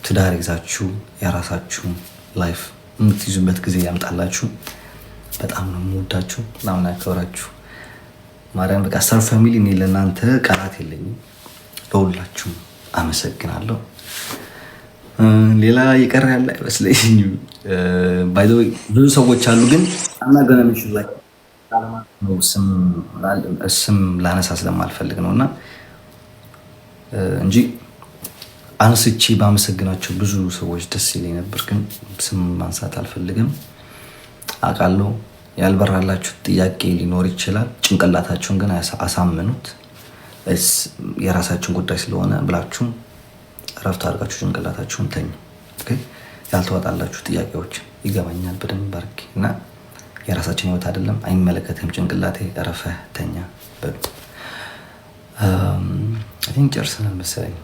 ትዳር ይዛችሁ የራሳችሁ ላይፍ የምትይዙበት ጊዜ ያምጣላችሁ። በጣም ነው የምወዳችሁ፣ በጣም ነው ያከብራችሁ። ማርያም በቃ ሰር ፋሚሊ እኔ ለእናንተ ቃላት የለኝም። ለሁላችሁም አመሰግናለሁ። ሌላ ይቀር ያለ አይመስለኝም። ባይ ዘ ወይ ብዙ ሰዎች አሉ ግን አናገናኝሽ ላይ ስም ላነሳ ስለማልፈልግ ነውና እንጂ አንስቼ ባመሰግናቸው ብዙ ሰዎች ደስ ይለኝ ነበር፣ ግን ስም ማንሳት አልፈልግም። አውቃለሁ ያልበራላችሁ ጥያቄ ሊኖር ይችላል። ጭንቅላታችሁን ግን አሳምኑት። የራሳችሁን ጉዳይ ስለሆነ ብላችሁ እረፍት አድርጋችሁ ጭንቅላታችሁን ተኙ። ያልተዋጣላችሁ ጥያቄዎች ይገባኛል በደንብ አድርጌ እና የራሳችን ህይወት አይደለም፣ አይመለከትም ጭንቅላቴ፣ እረፈህ ተኛ በሉ። አይ ጨርሰናል መሰለኝ።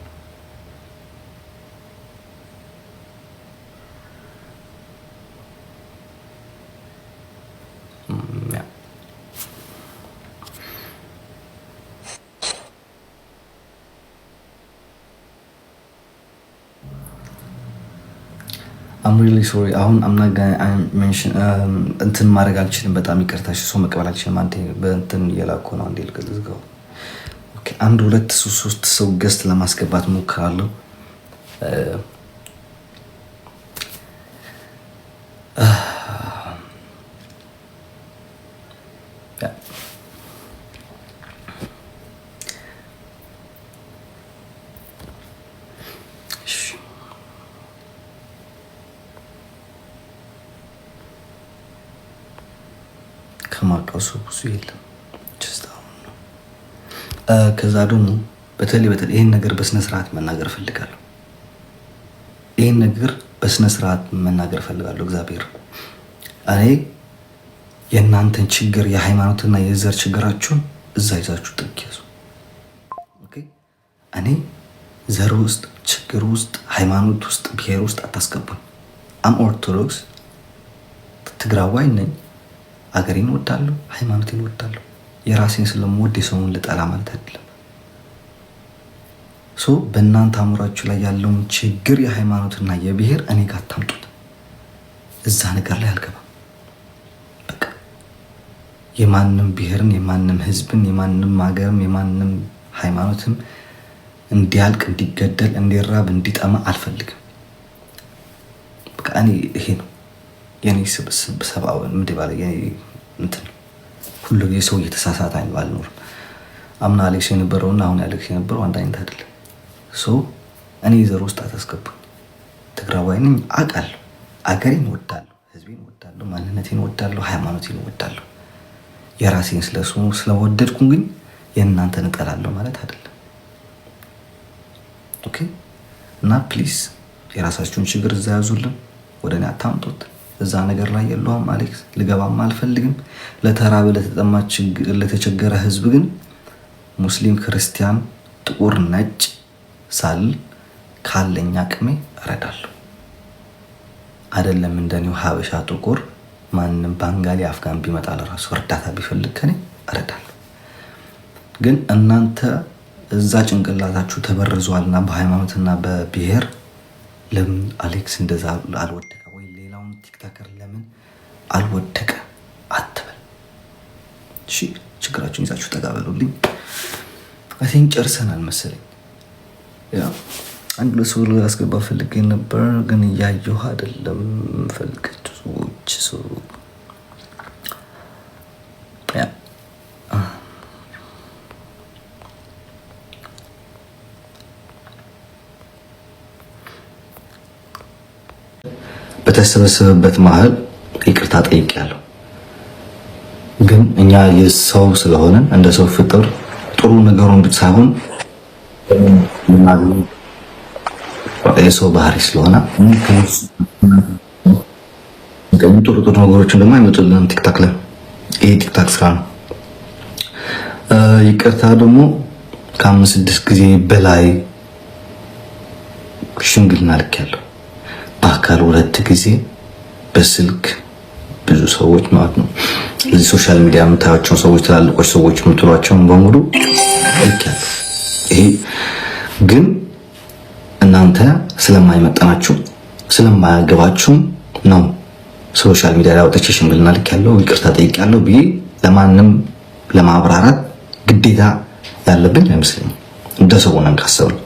I'm really sorry. አሁን I'm not gonna mention እንትን ማድረግ አልችልም። በጣም ይቅርታሽ። ሰው መቀበል አልችልም። አንተ በእንትን እየላኩ ነው። አንዴ ልዝጋው። ኦኬ፣ አንድ ሁለት ሶስት ሰው ገስት ለማስገባት ሞክራለሁ። ከማውቀው ብዙ የለም። ከዛ ደግሞ በተለይ ይህን ነገር በስነ ስርዓት መናገር ፈልጋለሁ። ይህን ነገር በስነ ስርዓት መናገር ፈልጋለሁ። እግዚአብሔር እኔ የእናንተን ችግር የሃይማኖትና የዘር ችግራችሁን እዛ ይዛችሁ ጥግ ያዙ። እኔ ዘር ውስጥ ችግር ውስጥ ሃይማኖት ውስጥ ብሔር ውስጥ አታስገቡኝ። አም ኦርቶዶክስ ትግራዋይ ነኝ። አገሬን እወዳለሁ፣ ሃይማኖቴን እወዳለሁ። የራሴን ስለምወድ የሰውን ልጠላ ማለት አይደለም። በእናንተ አእምሯችሁ ላይ ያለውን ችግር የሃይማኖትና የብሔር እኔ ጋር አታምጡት። እዛ ነገር ላይ አልገባም። በቃ የማንም ብሔርን የማንም ህዝብን የማንም ሀገርም የማንም ሃይማኖትም እንዲያልቅ እንዲገደል እንዲራብ እንዲጠማ አልፈልግም። በቃ እኔ ይሄ ነው የኔ ሰብአዊ ምድባለ እንትን ሁሉ የሰው እየተሳሳተ አልኖርም። አምና አሌክስ የነበረውና አሁን አሌክስ የነበረው አንድ አይነት አይደለም። እኔ ዘር ውስጥ አታስገቡኝ። ትግራዋይ ነኝ አውቃለሁ። አገሬን እወዳለሁ፣ ህዝቤን እወዳለሁ፣ ማንነቴን እወዳለሁ፣ ሃይማኖቴን እወዳለሁ። የራሴን ስለወደድኩ ግን የእናንተን እጠላለሁ ማለት አይደለም። ኦኬ። እና ፕሊዝ የራሳችሁን ችግር እዛ ያዙልን፣ ወደ እኔ አታምጡት። እዛ ነገር ላይ የለውም አሌክስ። ልገባም አልፈልግም። ለተራበ ለተጠማ ለተቸገረ ህዝብ ግን ሙስሊም፣ ክርስቲያን፣ ጥቁር፣ ነጭ ሳል ካለኝ አቅሜ እረዳለሁ። አይደለም እንደኔው ሀበሻ፣ ጥቁር፣ ማንም ባንጋሊ፣ አፍጋን ቢመጣ ለራሱ እርዳታ ቢፈልግ ከኔ እረዳለሁ። ግን እናንተ እዛ ጭንቅላታችሁ ተበርዟልና በሃይማኖትና በብሔር ለምን አሌክስ እንደዛ አልወደቀ ወይ ሌላውን ቲክታከር ለምን አልወደቀ አትበል። እሺ ችግራችሁን ይዛችሁ ተጋበሉልኝ። አይ ቲንክ ጨርሰናል መሰለኝ። ያ አንድ ለሰው ላስገባ ፈልጌ ነበር ግን እያየሁ አይደለም። ፈልጋችሁ ሰዎች ያ በተሰበሰበበት መሀል ይቅርታ ጠይቄያለሁ። ግን እኛ የሰው ስለሆነን እንደ ሰው ፍጥር ጥሩ ነገሩን ሳይሆን የሰው ባህሪ ስለሆነ ጥሩ ጥሩ ነገሮችን ደግሞ አይመጡልንም ቲክታክ ላይ። ይሄ ቲክታክ ስራ ነው። ይቅርታ ደግሞ ከ5-6 ጊዜ በላይ ሽምግልና ልኬያለሁ። በአካል 2 ጊዜ፣ በስልክ ብዙ ሰዎች ማለት ነው። እዚህ ሶሻል ሚዲያ የምታያቸውን ሰዎች ትላልቆች ሰዎች የምትሏቸውን በሙሉ ልኬያለሁ። ይሄ ግን እናንተ ስለማይመጠናችሁ ስለማያገባችሁ ነው ሶሻል ሚዲያ ላይ ወጥቼ ሽምግልና ልኬያለሁ ይቅርታ ጠይቄያለሁ ብዬ ለማንም ለማብራራት ግዴታ ያለብኝ አይመስለኝም። እንደ ሰው ሆነን ካሰብን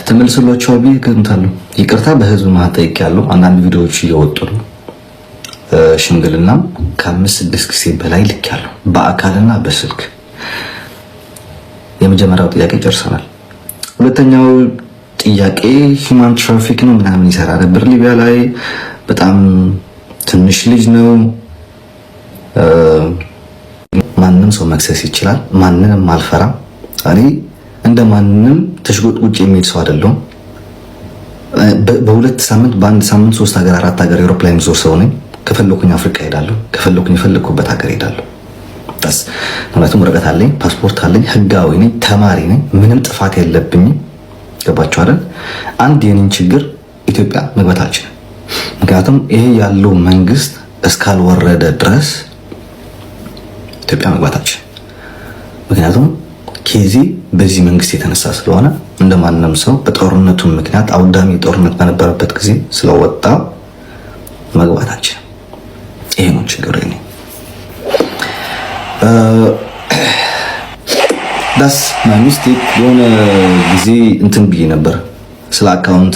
ተመልሶላችሁ ብዬ ገምታለሁ። ይቅርታ በህዝብ መሀል ጠይቄያለሁ። አንዳንድ ቪዲዮዎች እየወጡ ነው። ሽምግልናም ከ5-6 ጊዜ በላይ ልኬያለሁ በአካልና በስልክ። የመጀመሪያው ጥያቄ ጨርሰናል። ሁለተኛው ጥያቄ ሂውማን ትራፊክ ነው ምናምን ይሰራ ነበር ሊቢያ ላይ። በጣም ትንሽ ልጅ ነው። ማንም ሰው መክሰስ ይችላል። ማንንም አልፈራም። እኔ እንደማንም ተሽጎጥጉጭ የሚል ሰው አይደለሁም። በሁለት ሳምንት በአንድ ሳምንት 3 ሀገር 4 ሀገር ኤሮፕላን ዞር ሰው ነኝ። ከፈለኩኝ አፍሪካ ሄዳለሁ፣ ከፈለኩኝ የፈለኩበት ሀገር ሄዳለሁ። ታስ ምክንያቱም ወረቀት አለኝ፣ ፓስፖርት አለኝ፣ ህጋዊ ነኝ፣ ተማሪ ነኝ፣ ምንም ጥፋት የለብኝም። ገባችሁ አይደል? አንድ የኔን ችግር ኢትዮጵያ መግባት አልችልም። ምክንያቱም ይሄ ያለው መንግስት እስካልወረደ ድረስ ኢትዮጵያ መግባት አልችልም። ምክንያቱም ከዚህ በዚህ መንግስት የተነሳ ስለሆነ እንደማንም ሰው በጦርነቱ ምክንያት አውዳሚ ጦርነት በነበረበት ጊዜ ስለወጣ መግባት አልችልም። ይሄ ነው ችግር ነው። ዳስ ማይ ሚስቴክ። የሆነ ጊዜ እንትን ብዬ ነበር ስለ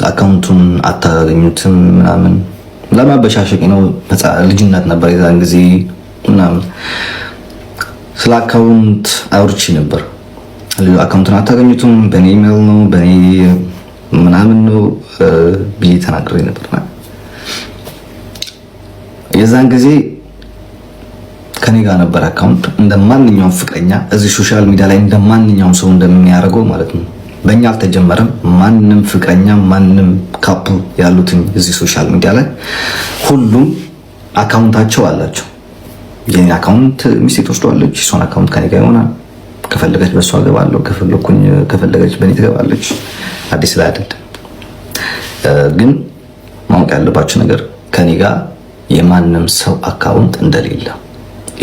አካውንቱን አታገኙትም ምናምን ለማበሻሸቅ ነው። ልጅነት ነበር የዛን ጊዜ ምናምን ስለ አካውንት አውርቼ ነበር። አካውንቱን አታገኙትም በኔ ኢሜል ነው በኔ ምናምን ነው ብዬ ተናግሬ ነበር። የዛን ጊዜ ከኔ ጋር ነበር አካውንት እንደማንኛውም ፍቅረኛ እዚህ ሶሻል ሚዲያ ላይ እንደማንኛውም ሰው እንደሚያደርገው ማለት ነው። በእኛ አልተጀመረም። ማንም ፍቅረኛ ማንም ካፕል ያሉትን እዚህ ሶሻል ሚዲያ ላይ ሁሉም አካውንታቸው አላቸው። የኔ አካውንት ሚስቴ ትወስደዋለች፣ እሷን አካውንት ከኔ ጋር ይሆናል። ከፈለገች በሷ ገባለሁ፣ ከፈለገች በኔ ትገባለች። አዲስ ላይ አይደለም። ግን ማወቅ ያለባችሁ ነገር ከኔ ጋር የማንም ሰው አካውንት እንደሌለ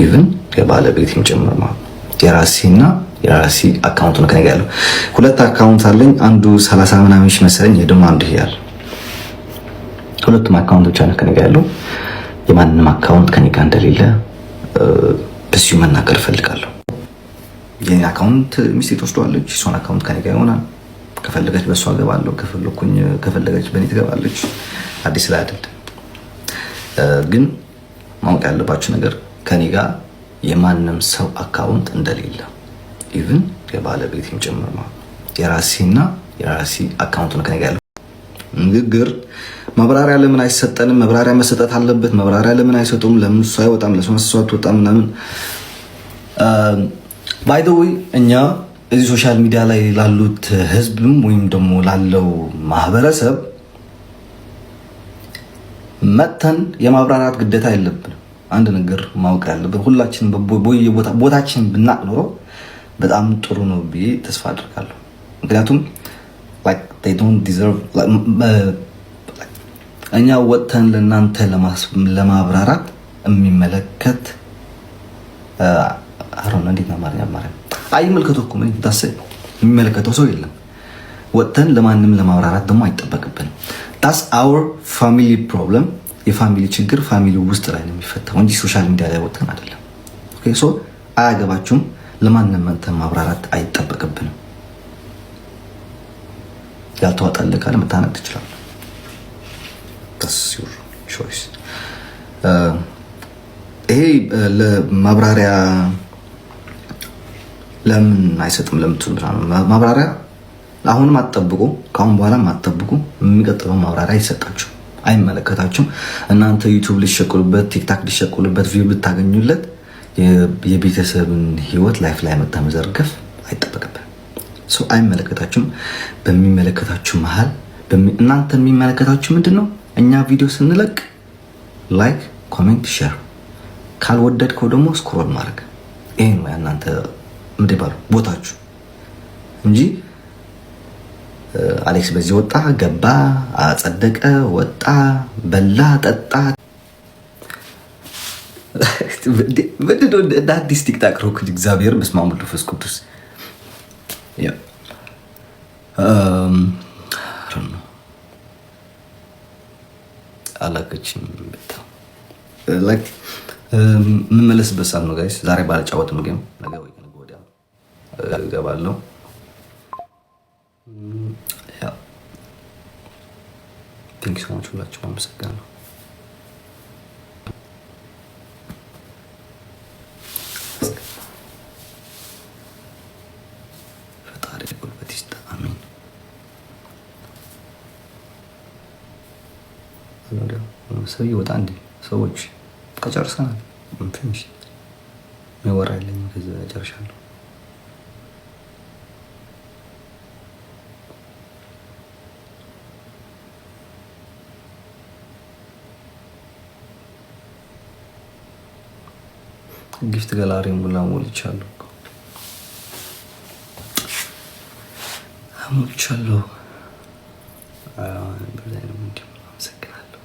ኢቭን የባለቤቴም ጭምር ማለት የራሴና የራሴ አካውንት ነው ከኔ ጋር ያለው። 2 አካውንት አለኝ። አንዱ 30 ምናምን ሺህ መሰለኝ፣ ደግሞ አንዱ ይያል። ሁለቱም አካውንት ብቻ ነው ከኔ ጋር ያለው። የማንም አካውንት ከኔ ጋር እንደሌለ በዚሁ መናገር እፈልጋለሁ። የኔ አካውንት ሚስቴ ትወስደዋለች፣ እሷን አካውንት ከኔ ጋር ይሆናል። ከፈለገች በሷ ገባለሁ፣ ከፈለገች በኔ ትገባለች። አዲስ ላይ አይደለም። ግን ማወቅ ያለባችሁ ነገር ከኔ ጋር የማንም ሰው አካውንት እንደሌለ ኢቭን የባለቤቴም ጭምር ማለት የራሴና የራሴ አካውንት ነው ከኔ ጋር ያለው። ንግግር ማብራሪያ ለምን አይሰጠንም? ማብራሪያ መሰጠት አለበት። ማብራሪያ ለምን አይሰጡም? ለምን እሱ አይወጣም? ለምን እሱ አትወጣም? ምናምን ባይ ዘ ዌይ እኛ እዚህ ሶሻል ሚዲያ ላይ ላሉት ህዝብም ወይም ደግሞ ላለው ማህበረሰብ መተን የማብራራት ግዴታ የለብንም። አንድ ነገር ማወቅ ያለብን ሁላችን ቦታችን ብናቅ ኖሮ በጣም ጥሩ ነው ብዬ ተስፋ አድርጋለሁ። ምክንያቱም እኛ ወጥተን ለእናንተ ለማብራራት የሚመለከት አሮን እንዴት ነው ማርያም አይመልከቱ እኮ ምን ታስብ የሚመለከተው ሰው የለም። ወጥተን ለማንም ለማብራራት ደግሞ አይጠበቅብንም። that's our family problem። የፋሚሊ ችግር ፋሚሊ ውስጥ ላይ ነው የሚፈታው እንጂ ሶሻል ሚዲያ ላይ ወጥተን አይደለም። ኦኬ ሶ አያገባችሁም። ለማንም መንተን ማብራራት አይጠበቅብንም። ያልተዋጣልህ ካለ መታነቅ ትችላለህ። that's your choice። ይሄ ለማብራሪያ ለምን አይሰጥም ለምትሉ ማብራሪያ አሁንም አትጠብቁ፣ ካሁን በኋላም አትጠብቁ። የሚቀጥለው ማብራሪያ ይሰጣችሁ አይመለከታችሁም። እናንተ ዩቲዩብ ሊሸቁሉበት፣ ቲክታክ ሊሸቁሉበት፣ ቪው ልታገኙለት የቤተሰብን ህይወት ላይፍ ላይ መጣ መዘርገፍ አይጠበቅብን። ሰው አይመለከታችሁም። በሚመለከታችሁ መሃል እናንተ የሚመለከታችሁ ምንድነው? እኛ ቪዲዮ ስንለቅ ላይክ፣ ኮሜንት፣ ሼር፣ ካልወደድከው ደግሞ ስክሮል ማድረግ። ይሄ ነው እናንተ ምንድን ባሉ ቦታችሁ እንጂ አሌክስ በዚህ ወጣ ገባ አጸደቀ ወጣ በላ ጠጣ ምንድነው እንደ አዲስ ቲክታክ ሮክ እግዚአብሔር በስመ አብ ወወልድ ወመንፈስ ቅዱስ አላከችም የምመለስበት ሰዓት ነው ጋይስ። ዛሬ ባልጫወትም ግን ነገ ወይ ነገ ወዲያ እገባለሁ። ቴንክ ሶ ማች ሁላችሁ አመሰግናለሁ። ፈጣሪ ጉልበት ይስጥ። አሜን። ሰው ይወጣ እንዴ? ሰዎች ከጨርሰናል። ትንሽ የሚወራ የለኝም። ከዛ ጨርሻለሁ። ጊፍት ገላሪ ሙላ ሞልቻለሁ ሞልቻለሁ። አመሰግናለሁ።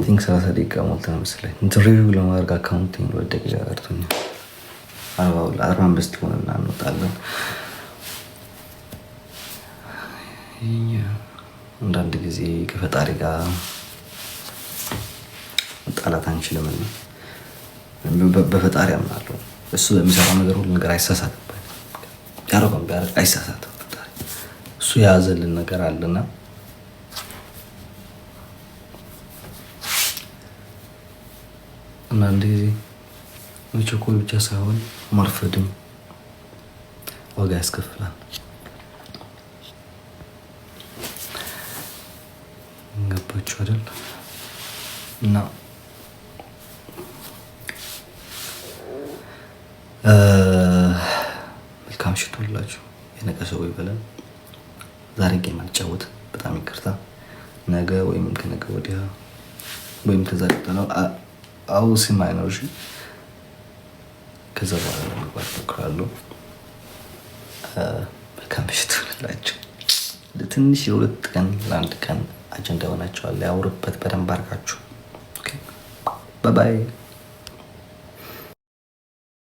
ቲንክ 30 ደቂቃ ሞልተን መሰለኝ ኢንተርቪው ለማድረግ አካውንቲንግ 2 ደቂቃ ቀርቶኛል። 45 ይሆንና እንወጣለን። አንዳንድ ጊዜ ከፈጣሪ ጋር መጣላት አንችልም። በፈጣሪ አምናለሁ። እሱ በሚሰራው ነገር ሁሉ ነገር አይሳሳትም። ያረጋም ቢያረግ አይሳሳትም። ፈጣሪ እሱ የያዘልን ነገር አለና አንዳንድ ጊዜ መቸኮል ብቻ ሳይሆን ማርፈድም ዋጋ ያስከፍላል። ገባችሁ አይደል? እና መልካም ምሽት ሁላችሁ። የነገ ሰው ይበለን። ዛሬ ጌም አልጫወትም፣ በጣም ይቅርታ። ነገ ወይም ከነገ ወዲያ ወይም ከዛ ቀጥለው አውሲ ማይኖር ከዛ በኋላ ለመግባት እሞክራለሁ። መልካም ምሽት ሁላችሁ። ለትንሽ የ2 ቀን ለ1 ቀን አጀንዳ ሆናችኋል። ያውሩበት በደንብ አድርጋችሁ። ባይ ባይ።